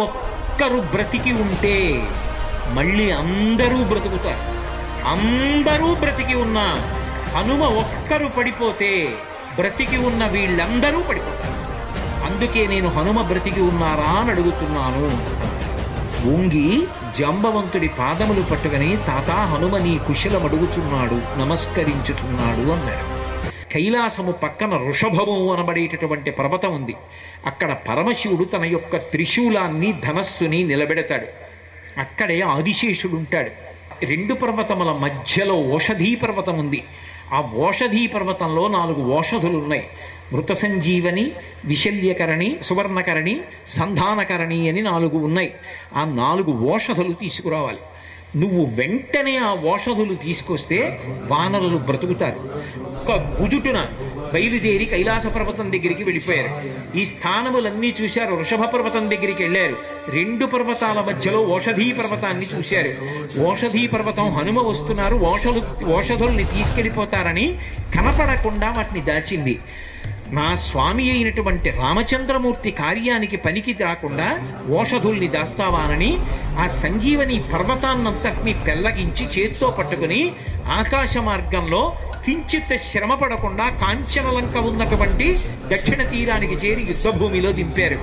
ఒక్కరు బ్రతికి ఉంటే మళ్ళీ అందరూ బ్రతుకుతారు. అందరూ బ్రతికి ఉన్నా హనుమ ఒక్కరు పడిపోతే బ్రతికి ఉన్న వీళ్ళందరూ పడిపోతారు. అందుకే నేను హనుమ బ్రతికి ఉన్నారా అని అడుగుతున్నాను. వంగి జాంబవంతుడి పాదములు పట్టుకుని తాత హనుమ నీ కుశలం అడుగుచున్నాడు, నమస్కరించుచున్నాడు అన్నాడు. కైలాసము పక్కన వృషభము అనబడేటటువంటి పర్వతం ఉంది. అక్కడ పరమశివుడు తన యొక్క త్రిశూలాన్ని ధనస్సుని నిలబెడతాడు. అక్కడే ఆదిశేషుడు ఉంటాడు. రెండు పర్వతముల మధ్యలో ఓషధీ పర్వతం ఉంది. ఆ ఓషధీ పర్వతంలో 4 ఓషధులు ఉన్నాయి. మృత సంజీవని, విశల్యకరణి, సువర్ణకరణి, సంధానకరణి అని 4 ఉన్నాయి. ఆ 4 ఓషధులు తీసుకురావాలి. నువ్వు వెంటనే ఆ ఓషధులు తీసుకొస్తే వానరులు బ్రతుకుతారు. ఒక్క గుజుటున బయలుదేరి కైలాస పర్వతం దగ్గరికి వెళ్ళిపోయారు. ఈ స్థానములన్నీ చూశారు. వృషభ పర్వతం దగ్గరికి వెళ్ళారు. 2 పర్వతాల మధ్యలో ఓషధీ పర్వతాన్ని చూశారు. ఓషధీ పర్వతం హనుమ వస్తున్నారు, ఓషధుల్ని తీసుకెళ్ళిపోతారని కనపడకుండా వాటిని దాచింది. నా స్వామి అయినటువంటి రామచంద్రమూర్తి కార్యానికి పనికి రాకుండా ఓషధుల్ని దాస్తావానని ఆ సంజీవని పర్వతాన్నంతటిని పెల్లగించి చేత్తో పట్టుకుని ఆకాశ మార్గంలో కించిత్ శ్రమ పడకుండా కాంచనలంక ఉన్నటువంటి దక్షిణ తీరానికి చేరి యుద్ధభూమిలో దింపారు.